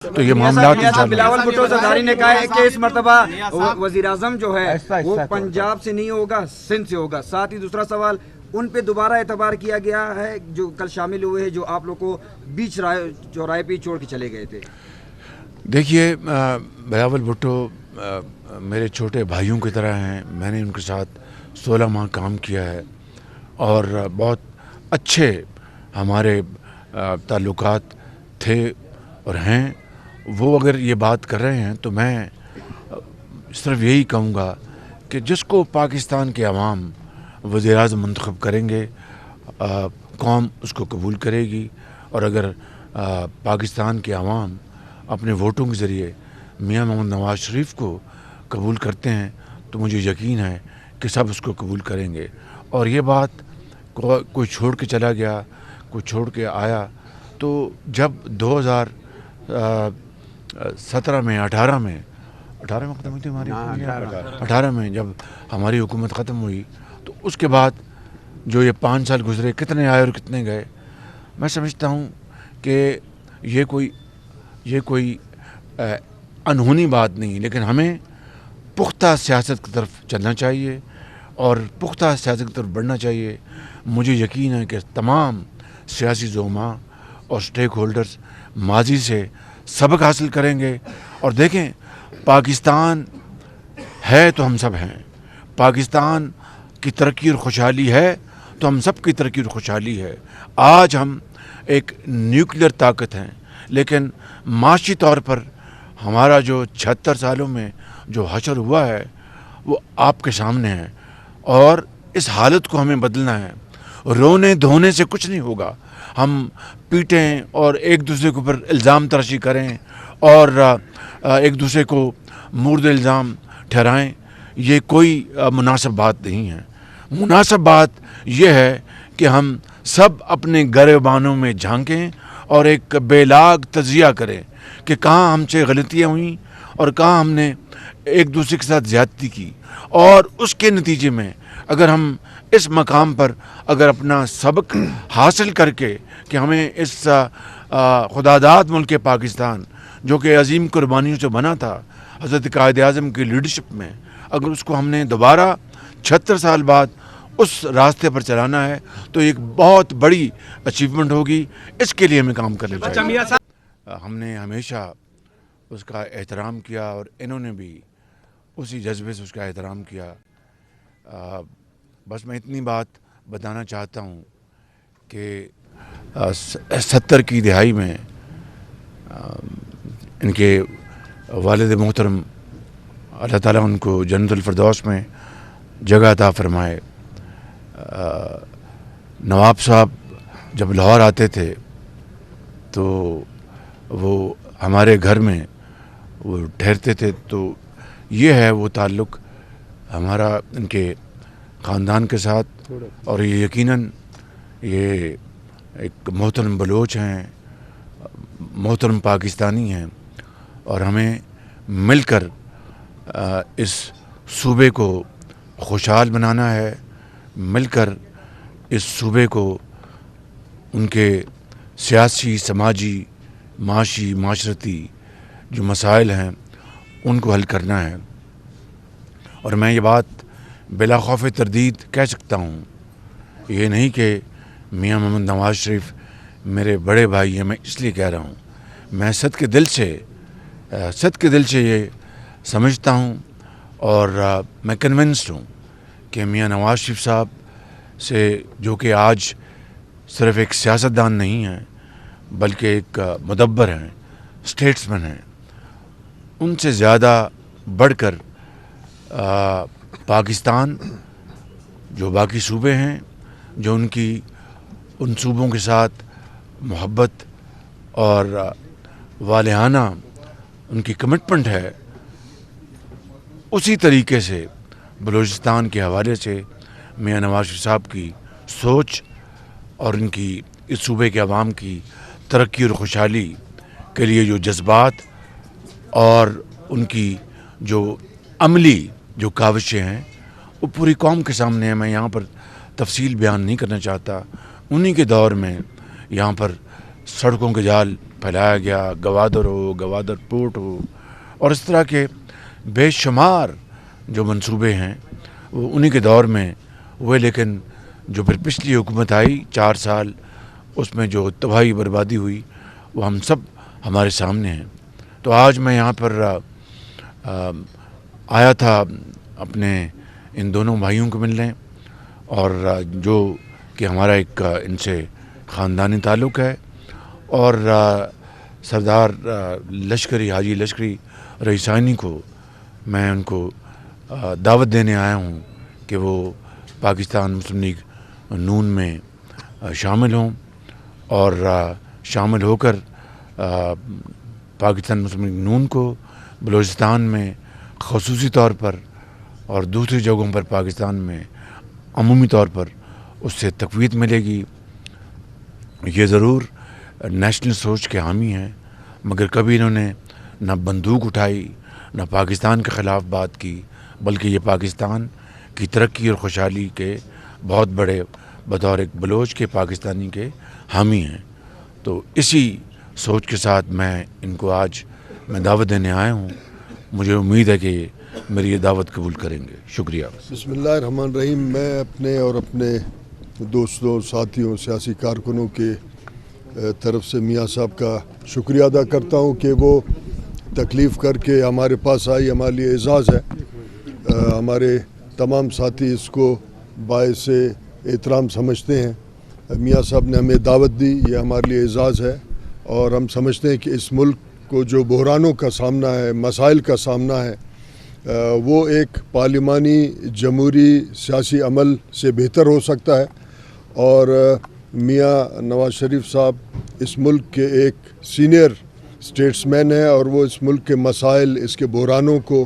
تو یہ معاملات بلاول بھٹو زرداری نے کہا ہے کہ اس مرتبہ وزیر اعظم جو ہے وہ پنجاب سے نہیں ہوگا، سندھ سے ہوگا۔ ساتھ ہی دوسرا سوال، ان پہ دوبارہ اعتبار کیا گیا ہے جو کل شامل ہوئے ہیں، جو آپ لوگ کو بیچ چوراہے پہ چھوڑ کے چلے گئے تھے۔ دیکھیے، بلاول بھٹو میرے چھوٹے بھائیوں کی طرح ہیں۔ میں نے ان کے ساتھ 16 ماہ کام کیا ہے اور بہت اچھے ہمارے تعلقات تھے اور ہیں۔ وہ اگر یہ بات کر رہے ہیں تو میں صرف یہی کہوں گا کہ جس کو پاکستان کے عوام وزیر اعظم منتخب کریں گے، قوم اس کو قبول کرے گی، اور اگر پاکستان کے عوام اپنے ووٹوں کے ذریعے میاں محمد نواز شریف کو قبول کرتے ہیں تو مجھے یقین ہے کہ سب اس کو قبول کریں گے۔ اور یہ بات کوئی چھوڑ کے چلا گیا، کوئی چھوڑ کے آیا، تو جب 2017 میں 18 میں ختم ہوئی تھی ہماری 18 میں جب ہماری حکومت ختم ہوئی، تو اس کے بعد جو یہ 5 سال گزرے، کتنے آئے اور کتنے گئے، میں سمجھتا ہوں کہ یہ کوئی انہونی بات نہیں، لیکن ہمیں پختہ سیاست کی طرف چلنا چاہیے اور پختہ سیاست کی طرف بڑھنا چاہیے۔ مجھے یقین ہے کہ تمام سیاسی زعماء اور سٹیک ہولڈرز ماضی سے سبق حاصل کریں گے، اور دیکھیں، پاکستان ہے تو ہم سب ہیں۔ پاکستان کی ترقی اور خوشحالی ہے تو ہم سب کی ترقی اور خوشحالی ہے۔ آج ہم ایک نیوکلیئر طاقت ہیں، لیکن معاشی طور پر ہمارا جو 76 سالوں میں جو حشر ہوا ہے وہ آپ کے سامنے ہے، اور اس حالت کو ہمیں بدلنا ہے۔ رونے دھونے سے کچھ نہیں ہوگا۔ ہم پیٹیں اور ایک دوسرے کے اوپر الزام تراشی کریں اور ایک دوسرے کو مورد الزام ٹھہرائیں، یہ کوئی مناسب بات نہیں ہے۔ مناسب بات یہ ہے کہ ہم سب اپنے گریبانوں میں جھانکیں اور ایک بے لاگ تجزیہ کریں کہ کہاں ہم سے غلطیاں ہوئیں اور کہاں ہم نے ایک دوسرے کے ساتھ زیادتی کی، اور اس کے نتیجے میں اگر ہم اس مقام پر اگر اپنا سبق حاصل کر کے کہ ہمیں اس خداداد ملک پاکستان جو کہ عظیم قربانیوں سے بنا تھا حضرت قائد اعظم کی لیڈرشپ میں، اگر اس کو ہم نے دوبارہ 76 سال بعد اس راستے پر چلانا ہے تو ایک بہت بڑی اچیومنٹ ہوگی۔ اس کے لیے ہمیں کام کرنا چاہیے۔ ہم نے ہمیشہ اس کا احترام کیا اور انہوں نے بھی اسی جذبے سے اس کا احترام کیا۔ بس میں اتنی بات بتانا چاہتا ہوں کہ 70 کی دہائی میں ان کے والد محترم اللہ تعالیٰ ان کو جنت الفردوس میں جگہ عطا فرمائے، نواب صاحب جب لاہور آتے تھے تو وہ ہمارے گھر میں وہ ٹھہرتے تھے، تو یہ ہے وہ تعلق ہمارا ان کے خاندان کے ساتھ، اور یہ یقیناً یہ ایک محترم بلوچ ہیں، محترم پاکستانی ہیں، اور ہمیں مل کر اس صوبے کو خوشحال بنانا ہے، مل کر اس صوبے کو ان کے سیاسی، سماجی، معاشی، معاشرتی جو مسائل ہیں ان کو حل کرنا ہے۔ اور میں یہ بات بلا خوف تردید کہہ سکتا ہوں، یہ نہیں کہ میاں محمد نواز شریف میرے بڑے بھائی ہیں، میں اس لیے کہہ رہا ہوں، میں صد کے دل سے یہ سمجھتا ہوں، اور میں کنونسڈ ہوں کہ میاں نواز شریف صاحب سے، جو کہ آج صرف ایک سیاستدان نہیں ہیں بلکہ ایک مدبر ہیں، اسٹیٹسمین ہیں، ان سے زیادہ بڑھ کر پاکستان جو باقی صوبے ہیں، جو ان صوبوں کے ساتھ محبت اور والہانہ ان کی کمٹمنٹ ہے، اسی طریقے سے بلوچستان کے حوالے سے میاں نواز شریف صاحب کی سوچ اور ان کی اس صوبے کے عوام کی ترقی اور خوشحالی کے لیے جو جذبات اور ان کی جو عملی جو کاوشیں ہیں وہ پوری قوم کے سامنے ہیں۔ میں یہاں پر تفصیل بیان نہیں کرنا چاہتا۔ انہی کے دور میں یہاں پر سڑکوں کے جال پھیلایا گیا، گوادر ہو، گوادر پورٹ ہو، اور اس طرح کے بے شمار جو منصوبے ہیں وہ انہی کے دور میں ہوئے، لیکن جو پھر پچھلی حکومت آئی 4 سال، اس میں جو تباہی بربادی ہوئی وہ ہم سب ہمارے سامنے ہیں۔ تو آج میں یہاں پر آیا تھا اپنے ان دونوں بھائیوں کو ملنے، اور جو کہ ہمارا ایک ان سے خاندانی تعلق ہے، اور سردار لشکری حاجی لشکری رئیسانی کو میں ان کو دعوت دینے آیا ہوں کہ وہ پاکستان مسلم لیگ نون میں شامل ہوں، اور شامل ہو کر پاکستان مسلم لیگ نون کو بلوچستان میں خصوصی طور پر اور دوسری جگہوں پر پاکستان میں عمومی طور پر اس سے تقویت ملے گی۔ یہ ضرور نیشنل سوچ کے حامی ہیں، مگر کبھی انہوں نے نہ بندوق اٹھائی، نہ پاکستان کے خلاف بات کی، بلکہ یہ پاکستان کی ترقی اور خوشحالی کے بہت بڑے بطور ایک بلوچ کے پاکستانی کے حامی ہیں۔ تو اسی سوچ کے ساتھ میں ان کو آج میں دعوت دینے آیا ہوں۔ مجھے امید ہے کہ میری یہ دعوت قبول کریں گے۔ شکریہ۔ بسم اللہ الرحمن الرحیم۔ میں اپنے اور اپنے دوستوں، ساتھیوں، سیاسی کارکنوں کے طرف سے میاں صاحب کا شکریہ ادا کرتا ہوں کہ وہ تکلیف کر کے ہمارے پاس آئی، ہمارے لیے اعزاز ہے۔ ہمارے تمام ساتھی اس کو باعث احترام سمجھتے ہیں۔ میاں صاحب نے ہمیں دعوت دی، یہ ہمارے لیے اعزاز ہے، اور ہم سمجھتے ہیں کہ اس ملک کو جو بحرانوں کا سامنا ہے، مسائل کا سامنا ہے، وہ ایک پارلیمانی جمہوری سیاسی عمل سے بہتر ہو سکتا ہے، اور میاں نواز شریف صاحب اس ملک کے ایک سینئر اسٹیٹس مین ہیں، اور وہ اس ملک کے مسائل، اس کے بحرانوں کو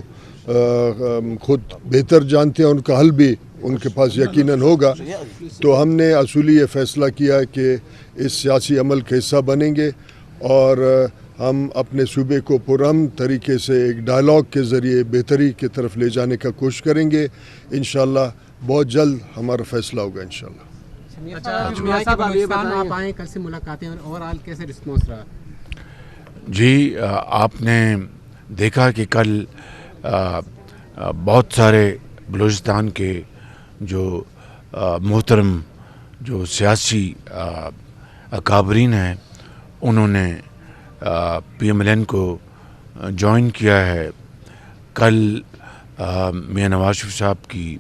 خود بہتر جانتے ہیں، ان کا حل بھی ان کے پاس یقیناً ہوگا۔ تو ہم نے اصولی یہ فیصلہ کیا ہے کہ اس سیاسی عمل کا حصہ بنیں گے، اور ہم اپنے صوبے کو پرامن طریقے سے ایک ڈائلاگ کے ذریعے بہتری کی طرف لے جانے کا کوشش کریں گے۔ انشاءاللہ بہت جلد ہمارا فیصلہ ہوگا انشاءاللہ۔ آپ آئے، کل سے ملاقاتیں، اور اوورآل کیسے رسپانس رہا؟ جی، آپ نے دیکھا کہ کل بہت سارے بلوچستان کے جو محترم جو سیاسی اکابرین ہیں، انہوں نے پی ایم ایل این کو جوائن کیا ہے۔ کل میاں نواز شریف صاحب کی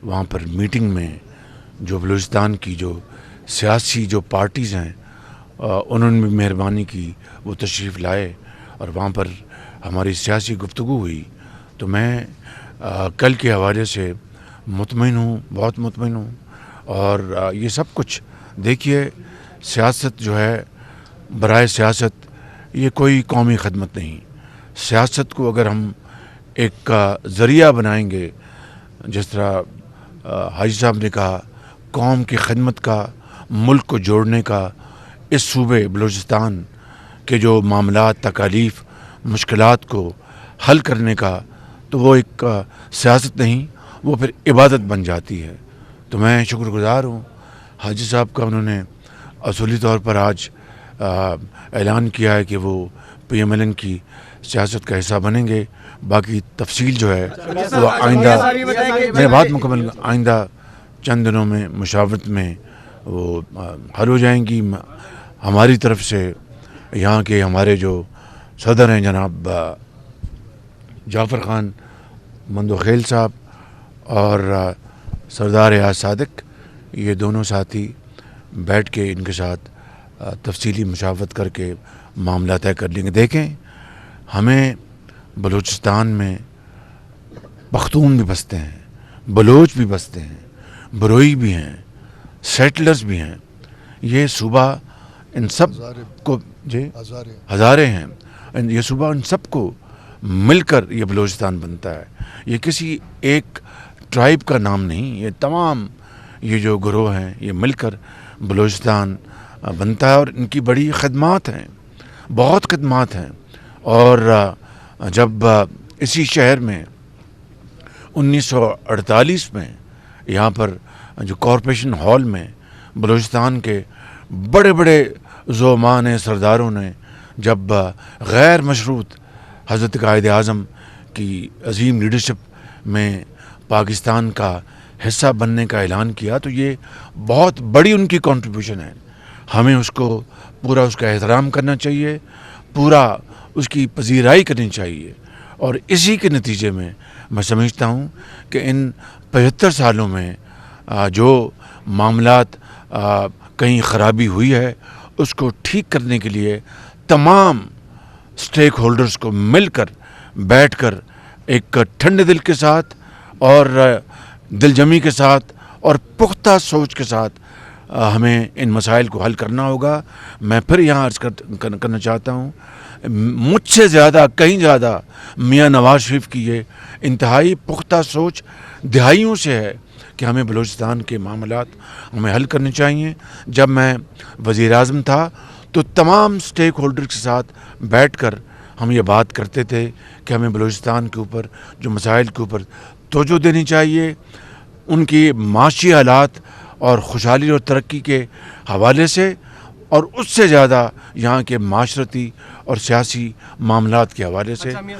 وہاں پر میٹنگ میں جو بلوچستان کی جو سیاسی جو پارٹیز ہیں، انہوں نے بھی مہربانی کی، وہ تشریف لائے اور وہاں پر ہماری سیاسی گفتگو ہوئی۔ تو میں کل کے حوالے سے مطمئن ہوں، بہت مطمئن ہوں، اور یہ سب کچھ دیکھیے، سیاست جو ہے، برائے سیاست یہ کوئی قومی خدمت نہیں۔ سیاست کو اگر ہم ایک ذریعہ بنائیں گے، جس طرح حاجی صاحب نے کہا، قوم کی خدمت کا، ملک کو جوڑنے کا، اس صوبے بلوچستان کے جو معاملات، تکالیف، مشکلات کو حل کرنے کا، تو وہ ایک سیاست نہیں، وہ پھر عبادت بن جاتی ہے۔ تو میں شکر گزار ہوں حاجی صاحب کا، انہوں نے اصولی طور پر آج اعلان کیا ہے کہ وہ پی ایم ایل این کی سیاست کا حصہ بنیں گے۔ باقی تفصیل جو ہے وہ آئندہ، میں بات مکمل، آئندہ چند دنوں میں مشاورت میں وہ حل ہو جائیں گی۔ ہماری طرف سے یہاں کے ہمارے جو صدر ہیں جناب جعفر خان مندوخیل صاحب اور سردار ایاز صادق، یہ دونوں ساتھی بیٹھ کے ان کے ساتھ تفصیلی مشاورت کر کے معاملہ طے کر لیں گے۔ دیکھیں، ہمیں بلوچستان میں پختون بھی بستے ہیں، بلوچ بھی بستے ہیں، بروئی بھی ہیں، سیٹلرز بھی ہیں۔ یہ صوبہ ان سب کو، جی ہزارے ہیں، یہ صوبہ ان سب کو مل کر یہ بلوچستان بنتا ہے۔ یہ کسی ایک ٹرائب کا نام نہیں، یہ تمام یہ جو گروہ ہیں یہ مل کر بلوچستان بنتا ہے، اور ان کی بڑی خدمات ہیں، بہت خدمات ہیں۔ اور جب اسی شہر میں 1948 میں یہاں پر جو کارپوریشن ہال میں بلوچستان کے بڑے بڑے زعماء نے، سرداروں نے جب غیر مشروط حضرت قائد اعظم کی عظیم لیڈرشپ میں پاکستان کا حصہ بننے کا اعلان کیا تو یہ بہت بڑی ان کی کنٹریبیوشن ہے. ہمیں اس کو پورا اس کا احترام کرنا چاہیے, پورا اس کی پذیرائی کرنی چاہیے. اور اسی کے نتیجے میں میں سمجھتا ہوں کہ ان 75 سالوں میں جو معاملات کہیں خرابی ہوئی ہے اس کو ٹھیک کرنے کے لیے تمام سٹیک ہولڈرز کو مل کر بیٹھ کر ایک ٹھنڈے دل کے ساتھ اور دل جمی کے ساتھ اور پختہ سوچ کے ساتھ ہمیں ان مسائل کو حل کرنا ہوگا. میں پھر یہاں عرض کرنا چاہتا ہوں, مجھ سے زیادہ کہیں زیادہ میاں نواز شریف کی یہ انتہائی پختہ سوچ دہائیوں سے ہے کہ ہمیں بلوچستان کے معاملات ہمیں حل کرنے چاہیے. جب میں وزیر اعظم تھا تو تمام سٹیک ہولڈر کے ساتھ بیٹھ کر ہم یہ بات کرتے تھے کہ ہمیں بلوچستان کے اوپر جو مسائل کے اوپر توجہ دینی چاہیے, ان کی معاشی حالات اور خوشحالی اور ترقی کے حوالے سے, اور اس سے زیادہ یہاں کے معاشرتی اور سیاسی معاملات کے حوالے سے.